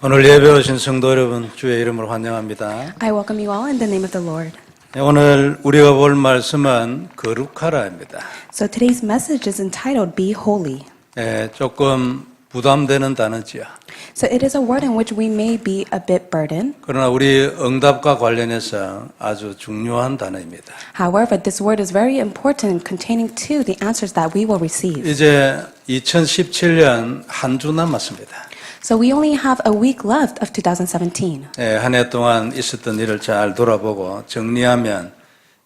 오늘 예배 오신 성도 여러분, 주의 이름으로 환영합니다. I welcome you all in the name of the Lord. 오늘 우리가 볼 말씀은 거룩하라입니다. So today's message is entitled Be Holy. 조금 부담되는 단어지요. So it is a word in which we may be a bit burdened. 그러나 우리 응답과 관련해서 아주 중요한 단어입니다. However, this word is very important containing to the answers that we will receive. 이제 2017년 한 주 남았습니다. So we only have a week left of 2017. 한 해 동안 있었던 일을 잘 돌아보고 정리하면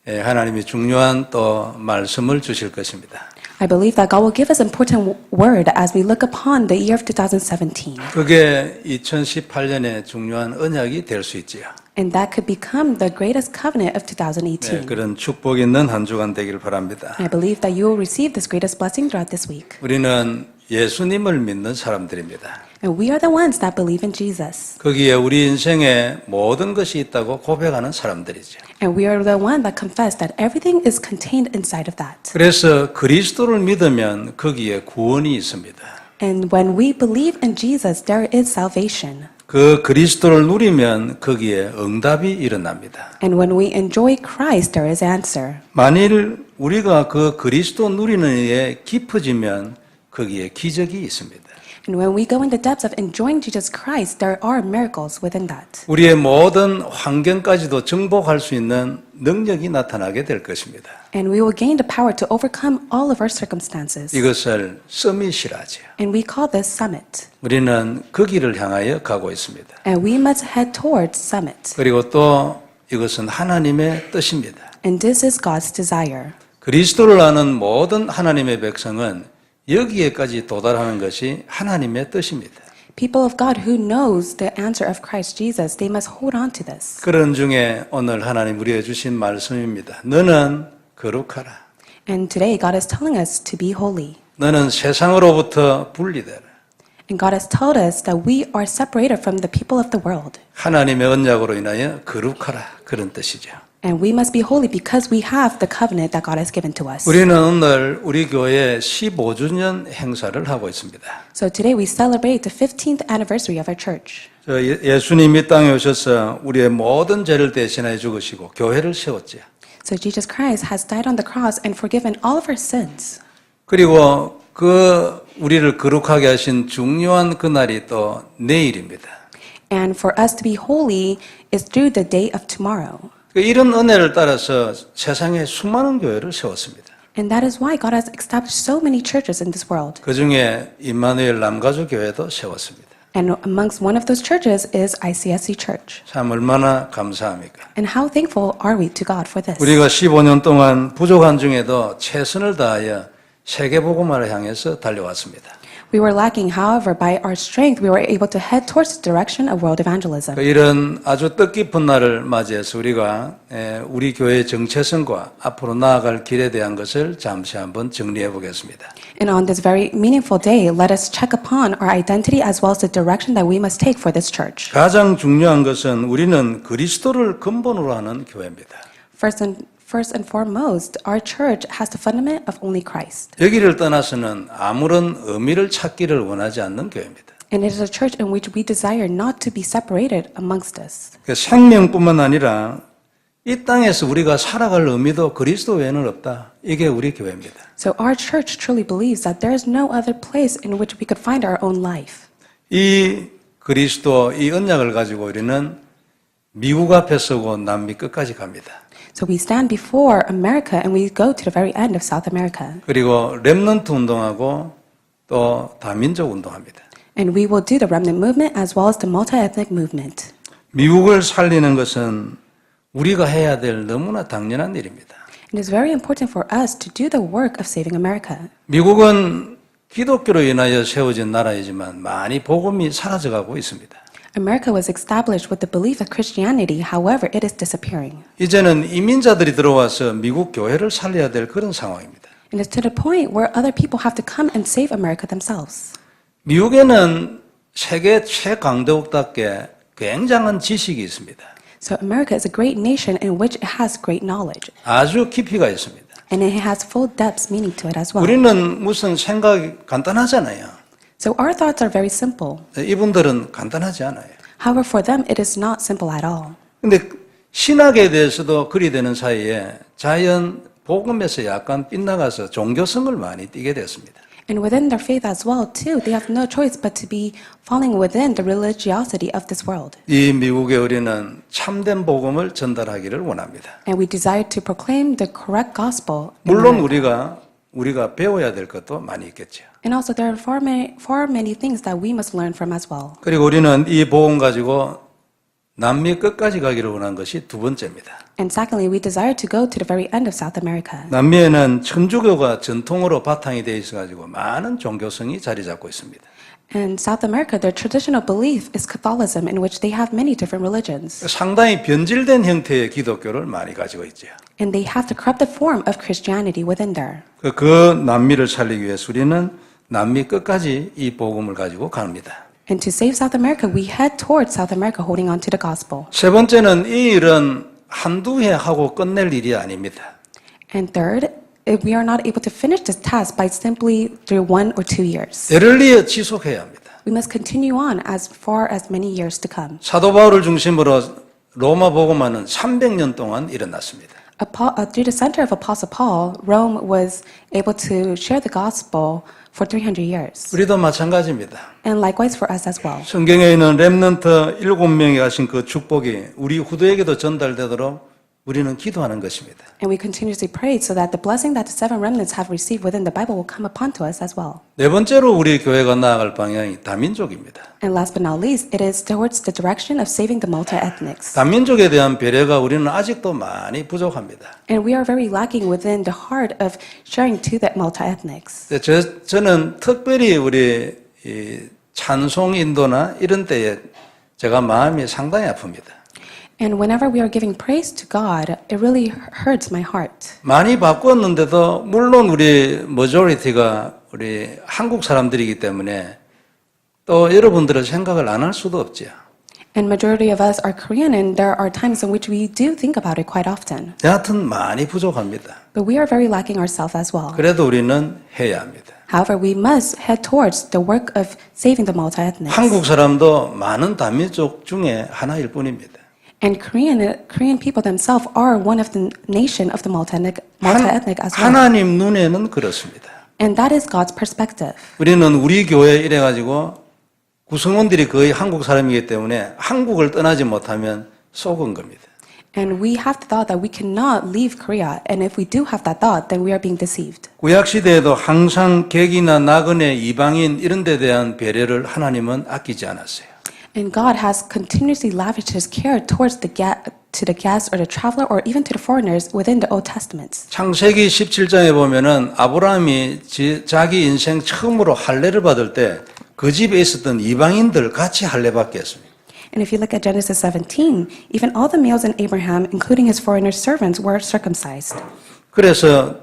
하나님이 중요한 또 말씀을 주실 것입니다. I believe that God will give us important word as we look upon the year of 2017. 그게 2018년의 중요한 언약이 될 수 있지요. And that could become the greatest covenant of 2018. 그런 축복 있는 한 주간 되길 바랍니다. I believe that you will receive this greatest blessing throughout this week. 우리는 예수님을 믿는 사람들입니다. And we are the ones that believe in Jesus. 거기에 우리 인생에 모든 것이 있다고 고백하는 사람들이죠. And we are the one that confess that everything is contained inside of that. 그래서 그리스도를 믿으면 거기에 구원이 있습니다. And when we believe in Jesus, there is salvation. 그 그리스도를 누리면 거기에 응답이 일어납니다. And when we enjoy Christ, there is answer. 만일 우리가 그 그리스도 누리는 일에 깊어지면 거기에 기적이 있습니다. And when we go in the depths of enjoying Jesus Christ, there are miracles within that. 우리의 모든 환경까지도 정복할 수 있는 능력이 나타나게 될 것입니다. And we will gain the power to overcome all of our circumstances. 이것을 서밋이라죠. And we call this summit. 우리는 그 길을 향하여 가고 있습니다. And we must head towards summit. 그리고 또 이것은 하나님의 뜻입니다. And this is God's desire. 그리스도를 아는 모든 하나님의 백성은 여기에까지 도달하는 것이 하나님의 뜻입니다. People of God who knows the answer of Christ Jesus, they must hold on to this. 그런 중에 오늘 하나님 우리에게 주신 말씀입니다. 너는 거룩하라. And today God is telling us to be holy. 너는 세상으로부터 분리되라. And God has told us that we are separated from the people of the world. 하나님의 언약으로 인하여 거룩하라. 그런 뜻이죠. And we must be holy because we have the covenant that God has given to us. 우리는 오늘 우리 교회 15주년 행사를 하고 있습니다. So today we celebrate the 15th anniversary of our church. 예수님이 이 땅에 오셔서 우리의 모든 죄를 대신하여 죽으시고 교회를 세웠지요. So Jesus Christ has died on the cross and forgiven all of our sins. 그리고 그 우리를 거룩하게 하신 중요한 그날이 또 내일입니다. And for us to be holy is through the day of tomorrow. 이런 은혜를 따라서 세상에 수많은 교회를 세웠습니다. And that is why God has established so many churches in this world. 그 중에 임마누엘 남가주 교회도 세웠습니다. And amongst one of those churches is ICSC Church. 참 얼마나 감사합니까? And how thankful are we to God for this? 우리가 15년 동안 부족한 중에도 최선을 다하여 세계복음화를 향해서 달려왔습니다. We were lacking, however, by our strength, we were able to head towards the direction of world evangelism. 이런 아주 뜻깊은 날을 맞이해서 우리가 우리 교회의 정체성과 앞으로 나아갈 길에 대한 것을 잠시 한번 정리해 보겠습니다. And on this very meaningful day, let us check upon our identity as well as the direction that we must take for this church. 가장 중요한 것은 우리는 그리스도를 근본으로 하는 교회입니다. First and foremost, our church has the fundament of only Christ. 여기를 떠나서는 아무런 의미를 찾기를 원하지 않는 교회입니다. And it is a church in which we desire not to be separated amongst us. 생명뿐만 아니라 이 땅에서 우리가 살아갈 의미도 그리스도 외에는 없다. 이게 우리 교회입니다. So our church truly believes that there is no other place in which we could find our own life. 이 그리스도, 이 언약을 가지고 우리는 미국 앞에 서고 남미 끝까지 갑니다. So we stand before America and we go to the very end of South America. 그리고 렘넌트 운동하고 또 다민족 운동합니다. And we will do the remnant movement as well as the multi-ethnic movement. 미국을 살리는 것은 우리가 해야 될 너무나 당연한 일입니다. It is very important for us to do the work of saving America. 미국은 기독교로 인하여 세워진 나라이지만 많이 복음이 사라져가고 있습니다. America was established with the belief of Christianity, however, it is disappearing. 이제는 이민자들이 들어와서 미국 교회를 살려야 될 그런 상황입니다. And it's to the point where other people have to come and save America themselves. 미국에는 세계 최강대국답게 굉장한 지식이 있습니다. So America is a great nation in which it has great knowledge. 아주 깊이가 있습니다. And it has full depths meaning to it as well. 우리는 무슨 생각이 간단하잖아요. So our thoughts are very simple. 이분들은 간단하지 않아요. However, for them, it is not simple at all. 근데 신학에 대해서도 그리 되는 사이에 자연 복음에서 약간 빗나가서 종교성을 많이 띠게 됐습니다. And within their faith as well, too, they have no choice but to be falling within the religiosity of this world. 이 미국의 우리는 참된 복음을 전달하기를 원합니다. And we desire to proclaim the correct gospel. in 물론 America. 우리가 배워야 될 것도 많이 있겠죠. And also, there are far many things that we must learn from as well. 그리고 우리는 이 복음 가지고 남미 끝까지 가기를 원한 것이 두 번째입니다. And secondly, we desire to go to the very end of South America. 남미에는 천주교가 전통으로 바탕이 되어 있어가지고 많은 종교성이 자리 잡고 있습니다. In South America, their traditional belief is Catholicism, in which they have many different religions. 상당히 변질된 형태의 기독교를 많이 가지고 있죠. And they have the corrupted form of Christianity within there. 그 남미를 살리기 위해서 우리는 남미 끝까지 이 복음을 가지고 갑니다. And to save South America, we head towards South America holding on to the gospel. 세 번째는 이 일은 한두 해 하고 끝낼 일이 아닙니다. And third, if we are not able to finish this task by simply through 1 or 2 years. 때를 이어 지속해야 합니다. We must continue on as far as many years to come. 사도 바울을 중심으로 로마 복음화는 300년 동안 일어났습니다. Through the center of Apostle Paul, Rome was able to share the gospel for 300 years. 우리도 마찬가지입니다. And likewise for us as well. 성경에 있는 렘넌트 7명이 가신 그 축복이 우리 후대에게도 전달되도록 우리는 기도하는 것입니다. And we continuously pray so that the blessing that the 7 remnants have received within the Bible will come upon to us as well. 네 번째로 우리 교회가 나아갈 방향이 다민족입니다. And last but not least, it is towards the direction of saving the multi-ethnics. 다민족에 대한 배려가 우리는 아직도 많이 부족합니다. And we are very lacking within the heart of sharing to the multi-ethnics. 저는 특별히 우리 이 찬송 인도나 이런 때에 제가 마음이 상당히 아픕니다. And whenever we are giving praise to God, it really hurts my heart. 많이 바꿨는데도 물론 우리 머조리티가 우리 한국 사람들이기 때문에 또 여러분들의 생각을 안 할 수도 없죠. And majority of us are Korean, and there are times in which we do think about it quite often. 여하튼 많이 부족합니다. But we are very lacking ourselves as well. 그래도 우리는 해야 합니다. However, we must head towards the work of saving the multi-ethnics. 한국 사람도 많은 다민족 중에 하나일 뿐입니다. And Korean people themselves are one of the nation of the multi-ethnic as well. 하나님 눈에는 그렇습니다. And that is God's perspective. 우리는 우리 교회 이래가지고 구성원들이 거의 한국 사람이기 때문에 한국을 떠나지 못하면 속은 겁니다. And we have the thought that we cannot leave Korea. And if we do have that thought, then we are being deceived. 구약 시대에도 항상 객이나 나그네, 이방인 이런 데 대한 배려를 하나님은 아끼지 않았어요. And God has continuously lavished His care towards to the guest or the traveler or even to the foreigners within the Old Testaments. 창세기 17장에 보면은 아브라함이 자기 인생 처음으로 할례를 받을 때 그 집에 있었던 이방인들 같이 할례 받게 했습니다. And if you look at Genesis 17, even all the males in Abraham, including his foreigner servants, were circumcised. 그래서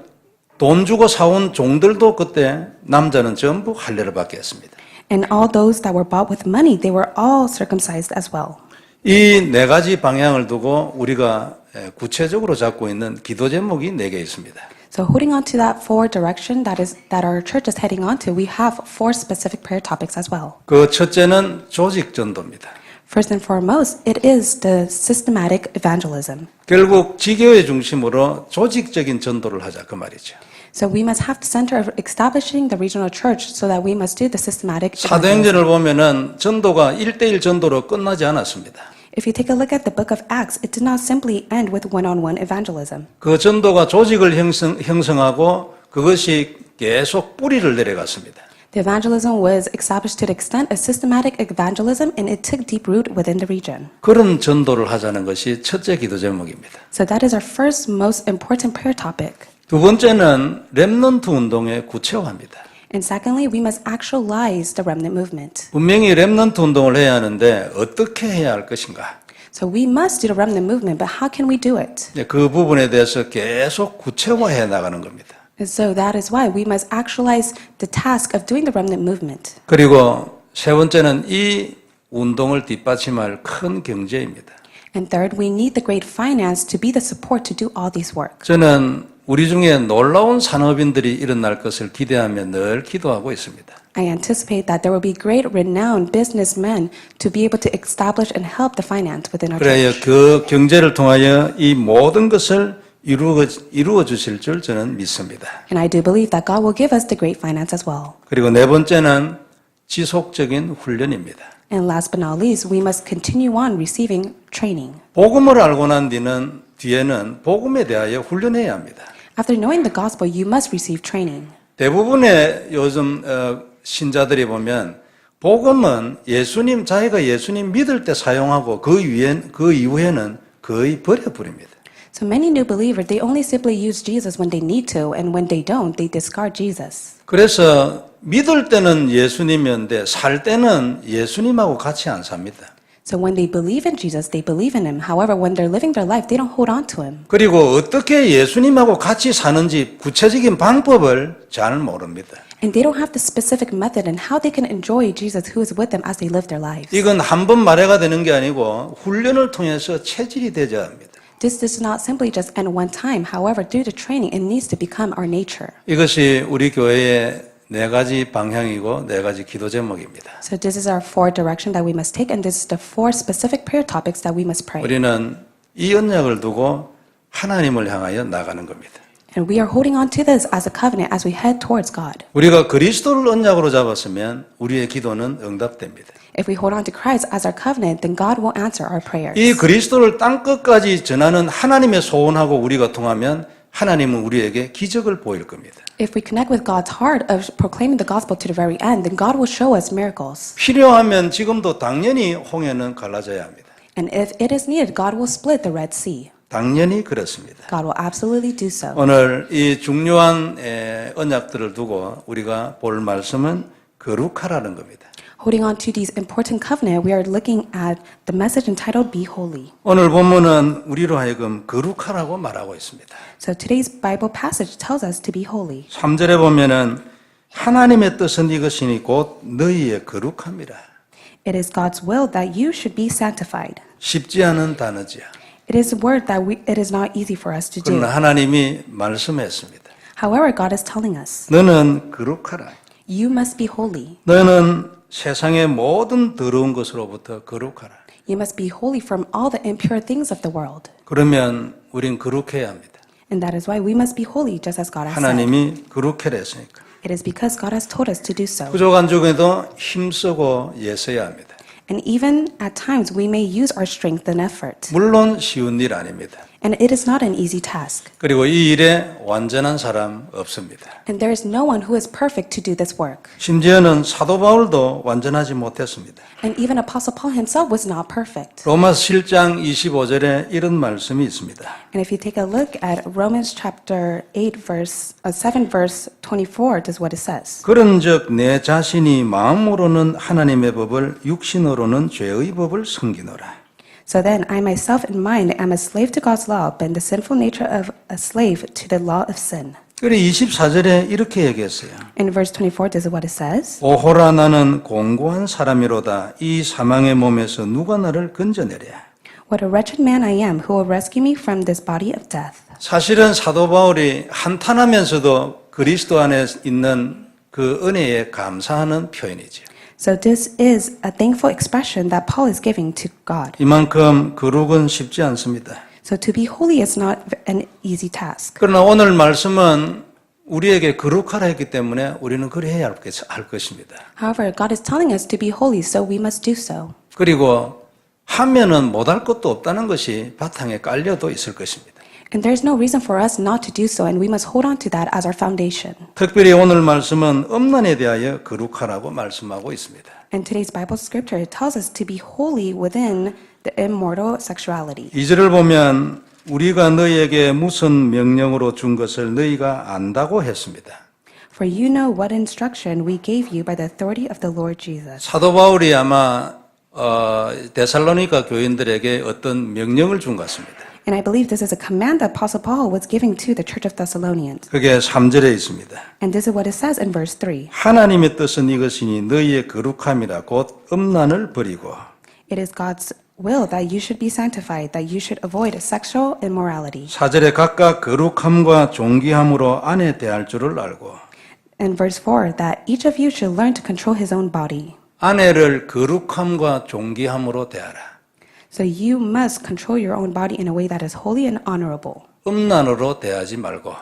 돈 주고 사온 종들도 그때 남자는 전부 할례를 받게 했습니다. And all those that were bought with money, they were all circumcised as well. 이 네 가지 방향을 두고 우리가 구체적으로 잡고 있는 기도 제목이 4개 있습니다. So holding on to that forward direction that our church is heading on to, we have 4 specific prayer topics as well. 그 첫째는 조직 전도입니다. First and foremost, it is the systematic evangelism. 결국 지교회 중심으로 조직적인 전도를 하자 그 말이죠. So we must have the center of establishing the regional church so that we must do the systematic evangelism. 사도행전을 보면은 전도가 1대1 전도로 끝나지 않았습니다. If you take a look at the book of Acts, it did not simply end with one-on-one evangelism. 그 전도가 조직을 형성하고 그것이 계속 뿌리를 내려갔습니다. The evangelism was established to the extent of systematic evangelism, and it took deep root within the region. 그런 전도를 하자는 것이 첫째 기도 제목입니다. So that is our first most important prayer topic. 두 번째는 렘넌트 운동의 구체화입니다. And secondly, we must actualize the remnant movement. 분명히 렘넌트 운동을 해야 하는데 어떻게 해야 할 것인가? So we must do the remnant movement, but how can we do it? 그 부분에 대해서 계속 구체화해 나가는 겁니다. And so that is why we must actualize the task of doing the remnant movement. 그리고 세 번째는 이 운동을 뒷받침할 큰 경제입니다. And third, we need the great finance to be the support to do all these work. 저는 우리 중에 놀라운 산업인들이 일어날 것을 기대하며 늘 기도하고 있습니다. I anticipate that there will be great renowned businessmen to be able to establish and help the finance within our 그래야 church. 그 경제를 통하여 이 모든 것을 이루어 주실 줄 저는 믿습니다. And I do believe that God will give us the great finance as well. 그리고 네 번째는 지속적인 훈련입니다. And last but not least, we must continue on receiving training. 복음을 알고 난 뒤에는 복음에 대하여 훈련해야 합니다. After knowing the gospel, you must receive training. 대부분의 요즘 신자들이 보면 복음은 자기가 예수님 믿을 때 사용하고 그 이후에는 거의 버려버립니다. So many new believers, they only simply use Jesus when they need to, and when they don't, they discard Jesus. 그래서 믿을 때는 예수님이었는데 살 때는 예수님하고 같이 안 삽니다. So when they believe in Jesus, they believe in him. However, when they're living their life, they don't hold on to him. 그리고 어떻게 예수님하고 같이 사는지 구체적인 방법을 잘 모릅니다. And they don't have the specific method and how they can enjoy Jesus who is with them as they live their lives. 이건 한 번 말해가 되는 게 아니고 훈련을 통해서 체질이 되어야 합니다. This does not simply just end one time. However, through the training, it needs to become our nature. 이것이 우리 교회의 네 가지 방향이고 네 가지 기도 제목입니다. So this is our four direction that we must take, and this is the four specific prayer topics that we must pray. 우리는 이 언약을 두고 하나님을 향하여 나가는 겁니다. And we are holding on to this as a covenant as we head towards God. 우리가 그리스도를 언약으로 잡았으면 우리의 기도는 응답됩니다. If we hold on to Christ as our covenant, then God will answer our prayers. 이 그리스도를 땅끝까지 전하는 하나님의 소원하고 우리가 통하면 하나님은 우리에게 기적을 보일 겁니다. If we connect with God's heart of proclaiming the gospel to the very end, then God will show us miracles. 필요하면 지금도 당연히 홍해는 갈라져야 합니다. And if it is needed, God will split the Red Sea. 당연히 그렇습니다. God will absolutely do so. 오늘 이 중요한 언약들을 두고 우리가 볼 말씀은 거룩하라는 겁니다. Holding on to these important covenant, we are looking at the message entitled Be Holy. 오늘 본문은 우리로 하여금 거룩하라고 말하고 있습니다. So today's Bible passage tells us to be holy. 3절에 보면은 하나님의 뜻은 이것이니 곧 너희의 거룩함이라. It is God's will that you should be sanctified. 쉽지 않은 단어지야. It is a word that it is not easy for us to do. 그러나 하나님이 말씀했습니다. However, God is telling us, 너는 거룩하라. you must be holy. 너는 세상의 모든 더러운 것으로부터 거룩하라. You must be holy from all the impure things of the world. 그러면 우린 거룩해야 합니다. And that is why we must be holy just as God has said. 하나님이 거룩해라 했으니까. It is because God has told us to do so. 부족한 중에도 힘쓰고 애써야 합니다. And even at times we may use our strength and effort. 물론 쉬운 일 아닙니다. And it is not an easy task. 그리고 이 일에 완전한 사람 없습니다. And there is no one who is perfect to do this work. 심지어는 사도 바울도 완전하지 못했습니다. And even Apostle Paul himself was not perfect. 로마서 7장 25절에 이런 말씀이 있습니다. And if you take a look at Romans chapter 7 verse 24, this is what it says. 그런즉 내 자신이 마음으로는 하나님의 법을 육신으로는 죄의 법을 섬기노라. So then I myself in mind am a slave to God's law, but in the sinful nature of a slave to the law of sin. 그래 24절에 이렇게 얘기했어요. In verse 24, this is what it says. 오호라 나는 공고한 사람이로다. 이 사망의 몸에서 누가 나를 건져내랴. What a wretched man I am, who will rescue me from this body of death. 사실은 사도 바울이 한탄하면서도 그리스도 안에 있는 그 은혜에 감사하는 표현이죠. So this is a thankful expression that Paul is giving to God. 이만큼 거룩은 쉽지 않습니다. So to be holy is not an easy task. 그러나 오늘 말씀은 우리에게 거룩하라 했기 때문에 우리는 그래야 할 것입니다. However, God is telling us to be holy, so we must do so. 그리고 하면은 못할 것도 없다는 것이 바탕에 깔려도 있을 것입니다. And there's no reason for us not to do so, and we must hold on to that as our foundation. 특별히 오늘 말씀은 음란에 대하여 거룩하라고 말씀하고 있습니다. In today's Bible scripture, it tells us to be holy within the immortal sexuality. 2절을 보면 우리가 너희에게 무슨 명령으로 준 것을 너희가 안다고 했습니다. For you know what instruction we gave you by the authority of the Lord Jesus. 사도 바울이 아마 데살로니가 교인들에게 어떤 명령을 준 것 같습니다. And I believe this is a command that Apostle Paul was giving to the church of Thessalonians. 그게 3절에 있습니다. And this is what it says in verse 3. 하나님의 뜻은 이것이니 너희의 거룩함이라 곧 음란을 버리고 It is God's will that you should be sanctified, that you should avoid sexual immorality. 4절에 각각 거룩함과 존귀함으로 안에 대할 줄을 알고 in verse 4 that each of you should learn to control his own body. 아내를 거룩함과 존귀함으로 대하라. So you must control your own body in a way that is holy and honorable. 음란으로 대하지 말고.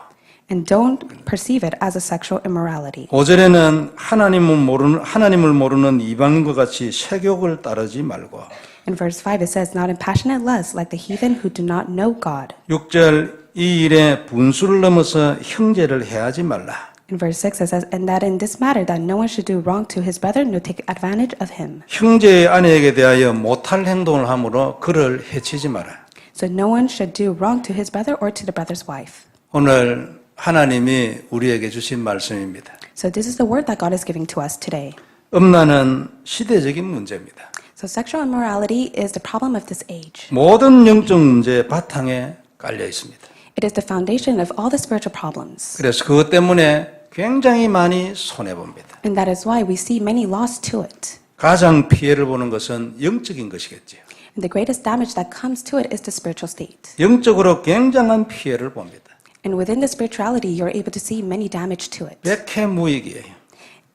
And don't perceive it as a sexual immorality. 5절에는 하나님을 모르는 이방인과 같이 세욕을 따르지 말고. In verse 5 it says, not in passionate lust like the heathen who do not know God. 6절 이 일에 분수를 넘어서 형제를 해하지 말라. In verse 6 it says, and that in this matter that no one should do wrong to his brother nor take advantage of him. 형제의 아내에게 대하여 못할 행동을 함으로 그를 해치지 마라. So no one should do wrong to his brother or to the brother's wife. 오늘 하나님이 우리에게 주신 말씀입니다. So this is the word that God is giving to us today. 음란은 시대적인 문제입니다. So sexual immorality is the problem of this age. 모든 영적 문제의 바탕에 깔려 있습니다. It is the foundation of all the spiritual problems. 그래서 그것 때문에 굉장히 많이 손해봅니다. And that is why we see many loss to it. 가장 피해를 보는 것은 영적인 것이겠지요. And the greatest damage that comes to it is the spiritual state. 영적으로 굉장한 피해를 봅니다. And within the spirituality, you're able to see many damage to it. 백해무익이에요.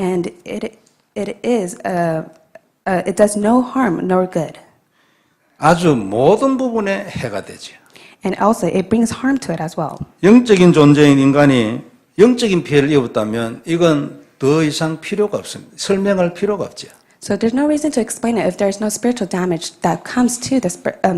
And it does no harm nor good. 아주 모든 부분에 해가 되죠. And also, it brings harm to it as well. 영적인 존재인 인간이 영적인 피해를 입었다면 이건 더 이상 필요가 없습니다. 설명할 필요가 없죠. So there's no reason to explain it if there's no spiritual damage that comes to the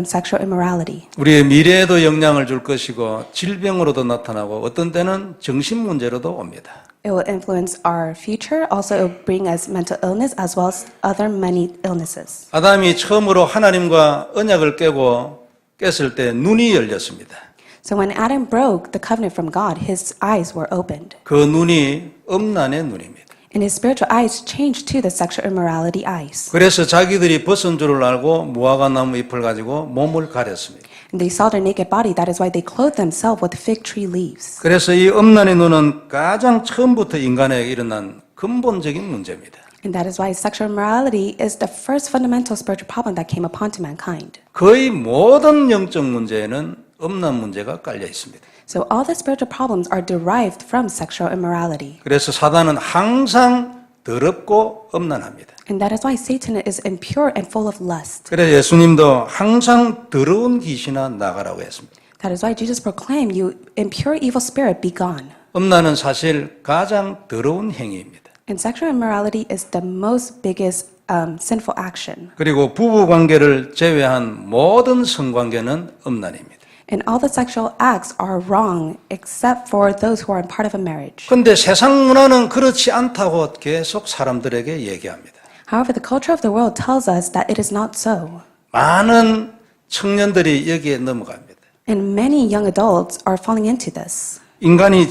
sexual immorality. 우리의 미래에도 영향을 줄 것이고 질병으로도 나타나고 어떤 때는 정신 문제로도 옵니다. It will influence our future. Also, it will bring us mental illness as well as other many illnesses. 아담이 처음으로 하나님과 언약을 깼을 때 눈이 열렸습니다. So when Adam broke the covenant from God, his eyes were opened. 그 눈이 음란의 눈입니다. And his spiritual eyes changed to the sexual immorality eyes. 그래서 자기들이 벗은 줄을 알고 무화과 나무 잎을 가지고 몸을 가렸습니다. And they saw their naked body. That is why they clothed themselves with fig tree leaves. 그래서 이 음란의 눈은 가장 처음부터 인간에게 일어난 근본적인 문제입니다. And that is why sexual immorality is the first fundamental spiritual problem that came upon to mankind. 거의 모든 영적 문제에는 음란 문제가 깔려 있습니다. So all the spiritual problems are derived from sexual immorality. 그래서 사단은 항상 더럽고 음란합니다. And that is why Satan is impure and full of lust. 그래서 예수님도 항상 더러운 귀신아 나가라고 했습니다. That is why Jesus proclaimed, you impure evil spirit, be gone. 음란은 사실 가장 더러운 행위입니다. And sexual immorality is the most biggest sinful action. 그리고 부부 관계를 제외한 모든 성관계는 음란입니다. And all the sexual acts are wrong except for those who are part of a marriage. 그런데 세상 문화는 그렇지 않다고 계속 사람들에게 얘기합니다. However, the culture of the world tells us that it is not so. 많은 청년들이 여기에 넘어갑니다. And many young adults are falling into this. 인간이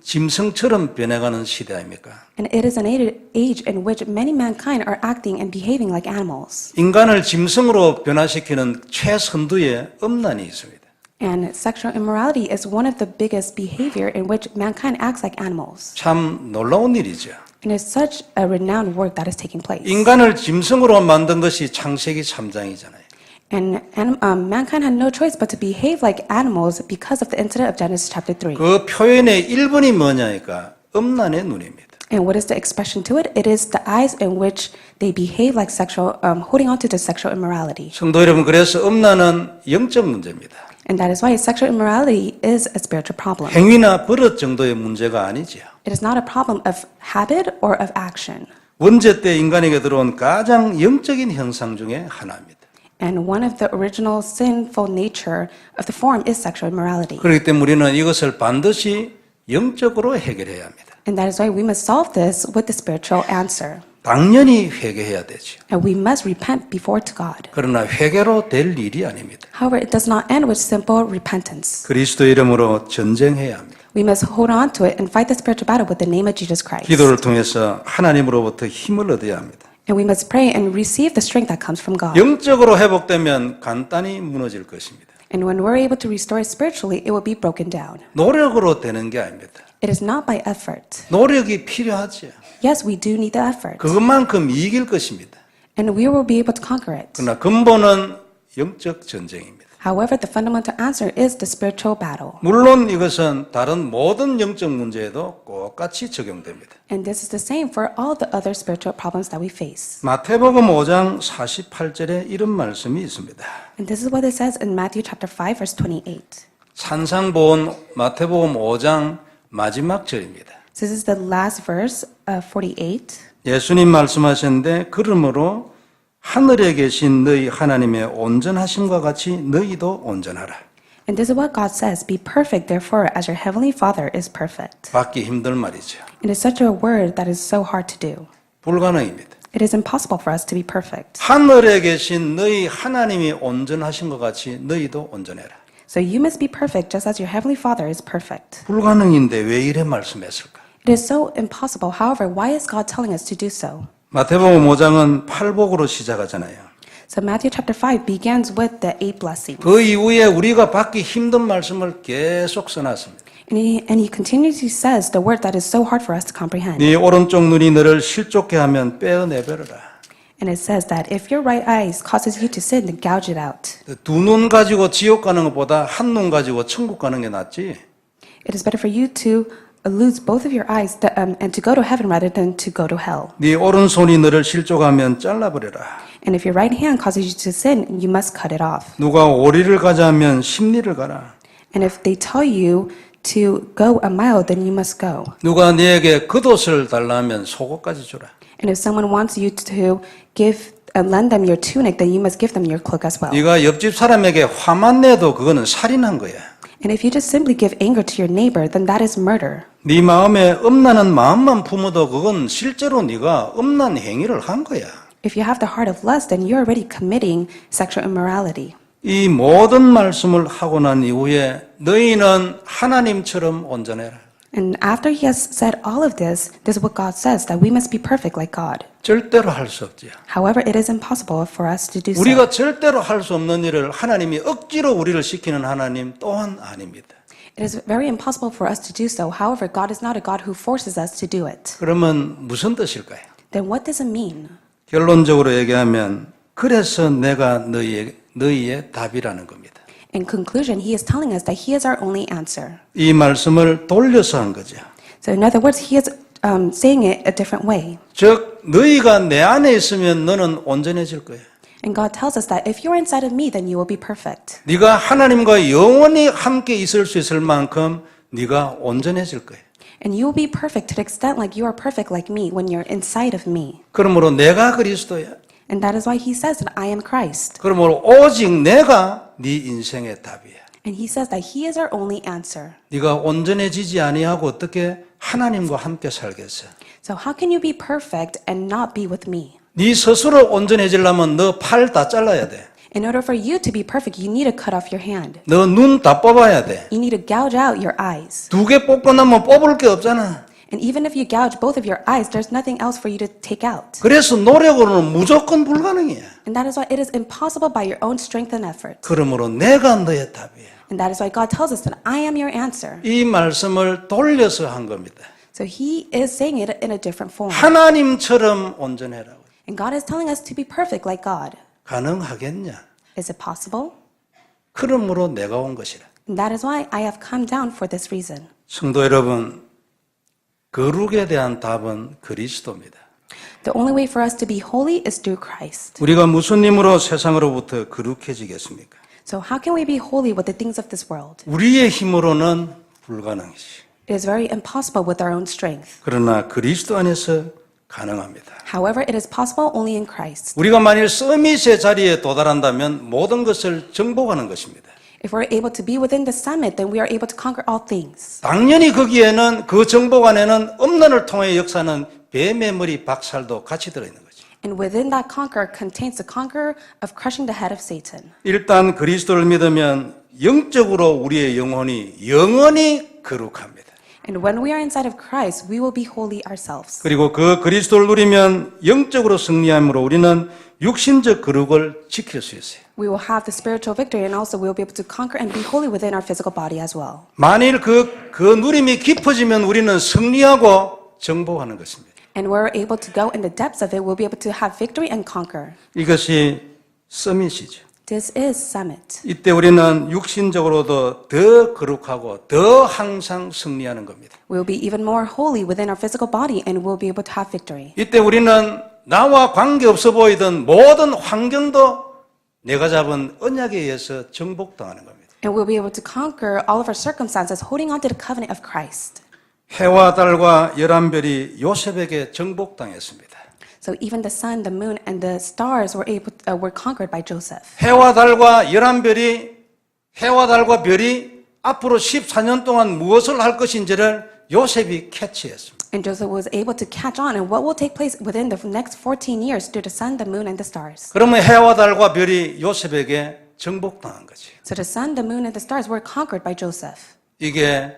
짐승처럼 변해가는 시대 아닙니까? And it is an age in which many mankind are acting and behaving like animals. 인간을 짐승으로 변화시키는 최선두에 음란이 있습니다. And sexual immorality is one of the biggest behavior in which mankind acts like animals. 참 놀라운 일이죠. And it's such a renowned work that is taking place. 인간을 짐승으로 만든 것이 창세기 3장이잖아요. And mankind had no choice but to behave like animals because of the incident of Genesis chapter 3. 그 표현의 1번이 뭐냐니까 음란의 눈입니다. And what is the expression to it? It is the eyes in which they behave like sexual, holding on to the sexual immorality. 성도 여러분, 그래서 음란은 영적 문제입니다. And that is why sexual immorality is a spiritual problem. 행위나 버릇 정도의 문제가 아니지요. It is not a problem of habit or of action. 원죄 때 인간에게 들어온 가장 영적인 현상 중에 하나입니다. And one of the original sinful nature of the form is sexual immorality. 그렇기 때문에 우리는 이것을 반드시 영적으로 해결해야 합니다. And that is why we must solve this with the spiritual answer. 당연히 회개해야 되죠. And we must repent before to God. 그러나 회개로 될 일이 아닙니다. However, it does not end with simple repentance. 그리스도 이름으로 전쟁해야 합니다. We must hold on to it and fight the spiritual battle with the name of Jesus Christ. 기도를 통해서 하나님으로부터 힘을 얻어야 합니다. And we must pray and receive the strength that comes from God. 영적으로 회복되면 간단히 무너질 것입니다. And when we're able to restore it spiritually, it will be broken down. 노력으로 되는 게 아닙니다. It is not by effort. 노력이 필요하죠. Yes, we do need the effort. 그것만큼 이길 것입니다. And we will be able to conquer it. 그러나 근본은 영적 전쟁입니다. However, the fundamental answer is the spiritual battle. 물론 이것은 다른 모든 영적 문제에도 똑같이 적용됩니다. And this is the same for all the other spiritual problems that we face. 마태복음 5장 48절에 이런 말씀이 있습니다. And this is what it says in Matthew chapter 5, verse 28. 산상보온 마태복음 5장 마지막 절입니다. This is the last verse of 48. 예수님 말씀하셨는데 그러므로 하늘에 계신 너희 하나님의 온전하심과 같이 너희도 온전하라. And this is what God says, be perfect therefore as your heavenly Father is perfect. 받기 힘들 말이죠. It is such a word that is so hard to do. 불가능입니다. It is impossible for us to be perfect. 하늘에 계신 너희 하나님이 온전하신 것 같이 너희도 온전해라. So you must be perfect just as your heavenly Father is perfect. 불가능인데 왜 이래 말씀했을까? It is so impossible. However, why is God telling us to do so? 마태복음 5장은 팔복으로 시작하잖아요. So Matthew chapter 5 begins with the 8 blessings. 그 이후에 우리가 받기 힘든 말씀을 계속 써놨습니다. And he continuously says the word that is so hard for us to comprehend. 네 오른쪽 눈이 너를 실족케 하면 빼어내버려라. And it says that if your right eye causes you to sin, then gouge it out. 두 눈 가지고 지옥 가는 것보다 한 눈 가지고 천국 가는 게 낫지. It is better for you to lose both of your eyes and to go to heaven rather than to go to hell. 네 오른손이 너를 실족하면 잘라버려라. And if your right hand causes you to sin, you must cut it off. 누가 오리를 가자 하면 십리를 가라. And if they tell you to go a mile, then you must go. 누가 네게 겉옷을 달라 하면 속옷까지 주라. And if someone wants you to lend them your tunic, then you must give them your cloak as well. 네가 옆집 사람에게 화만 내도 그거는 살인한 거야. And if you just simply give anger to your neighbor, then that is murder. 네 마음에 음란한 마음만 품어도 그건 실제로 네가 음란 행위를 한 거야. If you have the heart of lust, then you're already committing sexual immorality. 이 모든 말씀을 하고 난 이후에 너희는 하나님처럼 온전해라. And after he has said all of this, this is what God says, that we must be perfect like God. 절대로 할 수 없지요. However, it is impossible for us to do so. 우리가 절대로 할 수 없는 일을 하나님이 억지로 우리를 시키는 하나님 또한 아닙니다. It is very impossible for us to do so. However, God is not a God who forces us to do it. 그러면 무슨 뜻일까요? Then what does it mean? 결론적으로 얘기하면 그래서 내가 너희의 답이라는 겁니다. In conclusion, he is telling us that he is our only answer. 이 말씀을 돌려서 한 거죠. So in other words, he is saying it a different way. 즉 너희가 내 안에 있으면 너는 온전해질 거야. And God tells us that if you're inside of me, then you will be perfect. 네가 하나님과 영원히 함께 있을 수 있을 만큼 네가 온전해질 거야. And you will be perfect to the extent like you are perfect like me when you're inside of me. 그러므로 내가 그리스도야. And that is why he says that I am Christ. 그러므로 오직 내가 네 인생의 답이야. And he says that he is our only answer. 네가 온전해지지 아니하고 어떻게 하나님과 함께 살겠어? So how can you be perfect and not be with me? 네 스스로 온전해지려면 너 팔 다 잘라야 돼. In order for you to be perfect, you need to cut off your hand. 너 눈 다 뽑아야 돼. You need to gouge out your eyes. 두 개 뽑고 나면 뽑을 게 없잖아. And even if you gouge both of your eyes, there's nothing else for you to take out. 그래서 노력으로는 무조건 불가능이야. And that is why it is impossible by your own strength and effort. 그러므로 내가 너의 답이야. And that is why God tells us that I am your answer. 이 말씀을 돌려서 한 겁니다. So he is saying it in a different form. 하나님처럼 온전해라고. And God is telling us to be perfect like God. 가능하겠냐? Is it possible? 그러므로 내가 온 것이라. And that is why I have come down for this reason. 성도 여러분, 거룩에 대한 답은 그리스도입니다. The only way for us to be holy is through Christ. 우리가 무슨 힘으로 세상으로부터 거룩해지겠습니까? So how can we be holy with the things of this world? 우리의 힘으로는 불가능이지. It is very impossible with our own strength. 그러나 그리스도 안에서 가능합니다. However, it is possible only in Christ. 우리가 만일 서밋의 자리에 도달한다면 모든 것을 정복하는 것입니다. If we're able to be within the summit, then we are able to conquer all things. 당연히 거기에는 그 정복 안에는 음란을 통해 역사는 뱀의 머리 박살도 같이 들어있는 거죠. And within that conquer contains the conqueror of crushing the head of Satan. 일단 그리스도를 믿으면 영적으로 우리의 영혼이 영원히 거룩합니다. And when we are inside of Christ, we will be holy ourselves. 그리고 그 그리스도를 누리면 영적으로 승리함으로 우리는 육신적 거룩을 지킬 수 있어요. We will have the spiritual victory and also we will be able to conquer and be holy within our physical body as well. 만일 그 누림이 깊어지면 우리는 승리하고 정복하는 것입니다. And we're able to go in the depths of it, we'll be able to have victory and conquer. 이것이 서밋이죠. This is summit. 이때 우리는 육신적으로도 더 거룩하고 더 항상 승리하는 겁니다. We'll be even more holy within our physical body and we'll be able to have victory. 이때 우리는 나와 관계없어 보이던 모든 환경도 내가 잡은 언약에 의해서 정복당하는 겁니다. And we'll be able to conquer all of our circumstances holding on to the covenant of Christ. 해와 달과 열한별이 요셉에게 정복당했습니다. So even the sun, the moon, and the stars were conquered by Joseph. 해와 달과 별이 앞으로 14년 동안 무엇을 할 것인지를 요셉이 캐치했습니다. And Joseph was able to catch on and what will take place within the next 14 years through the sun, the moon, and the stars. 그러면 해와 달과 별이 요셉에게 정복당한 거지. So the sun, the moon, and the stars were conquered by Joseph. 이게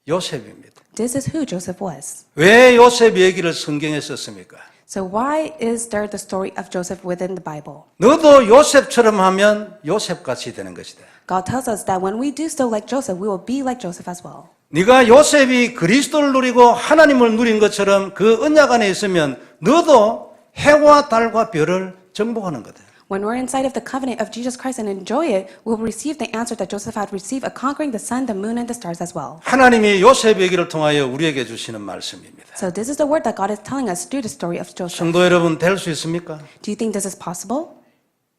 요셉입니다. This is who Joseph was. 왜 요셉 얘기를 성경에 썼습니까? So why is there the story of Joseph within the Bible? 너도 요셉처럼 하면 요셉같이 되는 것이다. God tells us that when we do so like Joseph, we will be like Joseph as well. 네가 요셉이 그리스도를 누리고 하나님을 누린 것처럼 그 언약 안에 있으면 너도 해와 달과 별을 정복하는 거다. When we're inside of the covenant of Jesus Christ and enjoy it, we'll receive the answer that Joseph had received of conquering the sun, the moon, and the stars as well. 하나님이 요셉 얘기를 통하여 우리에게 주시는 말씀입니다. So this is the word that God is telling us through the story of Joseph. 성도 여러분, 될 수 있습니까? Do you think this is possible?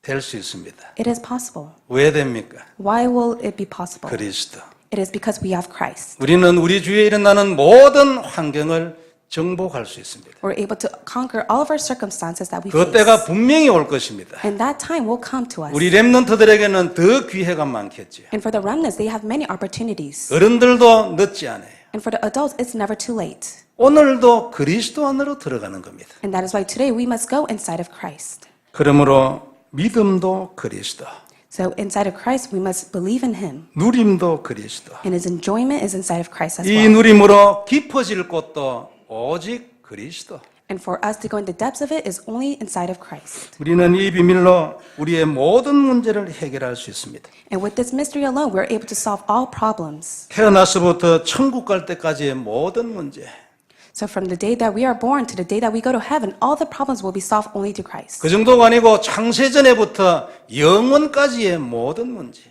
될 수 있습니다. It is possible. 왜 됩니까? Why will it be possible? 그리스도. It is because we have Christ. 우리는 우리 주위에 일어나는 모든 환경을 정복할 수 있습니다. We're able to conquer all of our circumstances that we 그 face. 때가 분명히 올 것입니다. And that time will come to us. 우리 렘넌트들에게는 더 기회가 많겠죠. And for the remnants, they have many opportunities. 어른들도 늦지 않아요. And for the adults, it's never too late. 오늘도 그리스도 안으로 들어가는 겁니다. And that is why today we must go inside of Christ. 그러므로 믿음도 그리스도, So inside of Christ, we must believe in Him. 누림도 그리스도. And His enjoyment is inside of Christ as 이 well. 누림으로 깊어질 곳도 오직 그리스도. And for us to go in the depths of it is only inside of Christ. 우리는 이 비밀로 우리의 모든 문제를 해결할 수 있습니다. And with this mystery alone, we're able to solve all problems. 태어나서부터 천국 갈 때까지의 모든 문제. So from the day that we are born to the day that we go to heaven, all the problems will be solved only through Christ. 그 정도가 아니고 창세전에부터 영원까지의 모든 문제.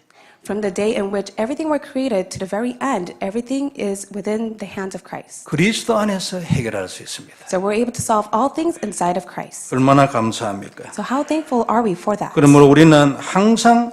From the day in which everything were created to the very end, everything is within the hands of Christ. 그리스도 안에서 해결할 수 있습니다. So we're able to solve all things inside of Christ. 얼마나 감사합니까? So how thankful are we for that? 그러므로 우리는 항상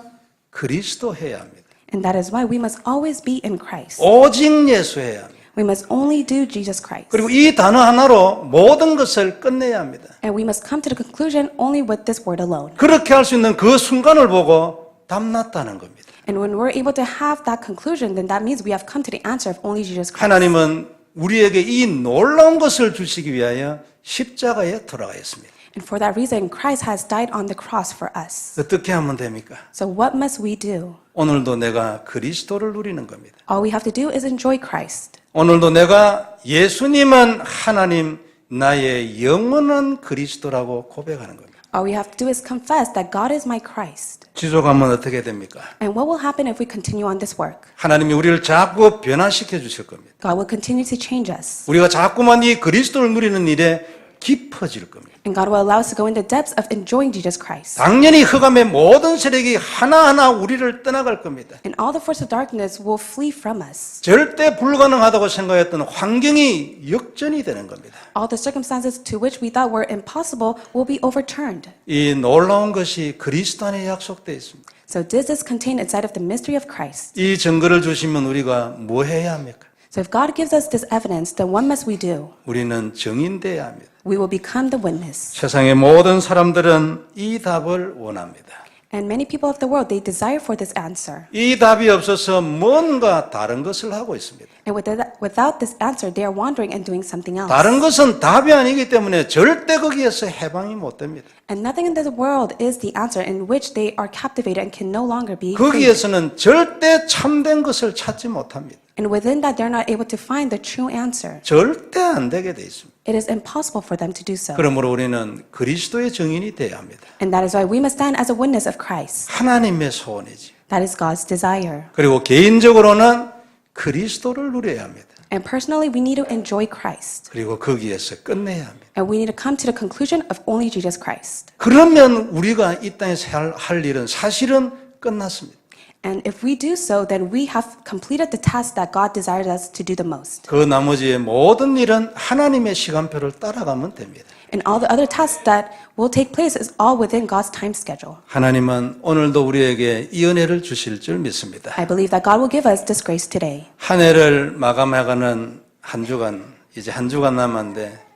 그리스도 해야 합니다. And that is why we must always be in Christ. 오직 예수해야 합니다. We must only do Jesus Christ. 그리고 이 단어 하나로 모든 것을 끝내야 합니다. And we must come to the conclusion only with this word alone. 그렇게 할 수 있는 그 순간을 보고 답났다는 겁니다. And when we're able to have that conclusion, then that means we have come to the answer of only Jesus Christ. 하나님은 우리에게 이 놀라운 것을 주시기 위하여 십자가에 돌아가셨습니다. And for that reason, Christ has died on the cross for us. 어떻게 하면 됩니까? So what must we do? 오늘도 내가 그리스도를 누리는 겁니다. All we have to do is enjoy Christ. 오늘도 내가 예수님은 하나님, 나의 영원한 그리스도라고 고백하는 겁니다. All we have to do is confess that God is my Christ. 지속하면 어떻게 됩니까? And what will happen if we continue on this work? 하나님이 우리를 자꾸 변화시켜 주실 겁니다. God will continue to change us. 우리가 자꾸만 이 그리스도를 누리는 일에 깊어질 겁니다. And God will allow us to go in the depths of enjoying Jesus Christ. 당연히 흑암의 모든 세력이 하나하나 우리를 떠나갈 겁니다. And all the forces of darkness will flee from us. 절대 불가능하다고 생각했던 환경이 역전이 되는 겁니다. All the circumstances to which we thought were impossible will be overturned. 이 놀라운 것이 그리스도 안에 약속되어 있습니다. So this is contained inside of the mystery of Christ. 이 증거를 주시면 우리가 뭐 해야 합니까? So if God gives us this evidence, then what must we do? 우리는 증인되어야 합니다. We will become the witness. 세상의 모든 사람들은 이 답을 원합니다. And many people of the world, they desire for this answer. 이 답이 없어서 뭔가 다른 것을 하고 있습니다. And without this answer, they are wandering and doing something else. 다른 것은 답이 아니기 때문에 절대 거기에서 해방이 못 됩니다. And nothing in this world is the answer in which they are captivated and can no longer be free. 거기에서는 절대 참된 것을 찾지 못합니다. And within that, they're not able to find the true answer. 절대 안 되게 돼 있습니다. It is impossible for them to do so. 그러므로 우리는 그리스도의 증인이 되어야 합니다. And that is why we must stand as a witness of Christ. 하나님의 소원이지. That is God's desire. 그리고 개인적으로는 그리스도를 누려야 합니다. And personally, we need to enjoy Christ. 그리고 거기에서 끝내야 합니다. And we need to come to the conclusion of only Jesus Christ. 그러면 우리가 이 땅에서 할 일은 사실은 끝났습니다. And if we do so, then we have completed the task that God desires us to do the most. 그 나머지의 모든 일은 하나님의 시간표를 따라가면 됩니다. And all the other tasks that will take place is all within God's time schedule. 하나님은 오늘도 우리에게 이 은혜를 주실 줄 믿습니다. I believe that God will give us this grace today. 한 해를 마감해가는 한 주간, 이제 한 주간 남았는데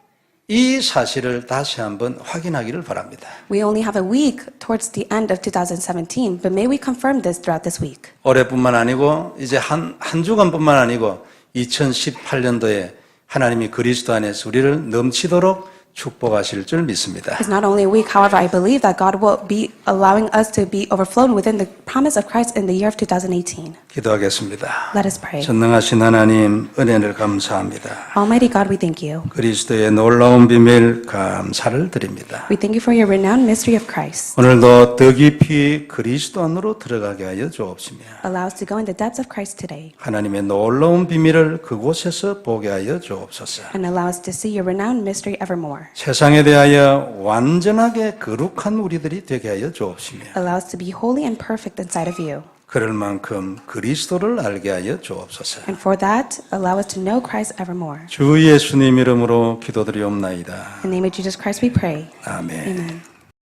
이 사실을 다시 한번 확인하기를 바랍니다. We only have a week towards the end of 2017, but may we confirm this throughout this week. 올해뿐만 아니고 이제 한 주간뿐만 아니고 2018년도에 하나님이 그리스도 안에서 우리를 넘치도록 축복하실 줄 믿습니다. It's not only a week, however, I believe that God will be allowing us to be overflown within the promise of Christ in the year of 2018. 기도하겠습니다. Let us pray. 전능하신 하나님 은혜를 감사합니다. Almighty God, we thank you. 그리스도의 놀라운 비밀 감사를 드립니다. We thank you for your renowned mystery of Christ. 오늘도 더 깊이 그리스도 안으로 들어가게 하여 주옵시며 Allow us to go in the depths of Christ today 하나님의 놀라운 비밀을 그곳에서 보게 하여 주옵소서. and allow us to see your renowned mystery evermore. 세상에 대하여 완전하게 거룩한 우리들이 되게 하여 주옵시며 Allow us to be holy and perfect inside of you. 그럴 만큼 그리스도를 알게 하여 주옵소서. And for that, allow us to know Christ evermore. 주 예수님 이름으로 기도드리옵나이다. In the name of Jesus Christ we pray. 아멘. Amen.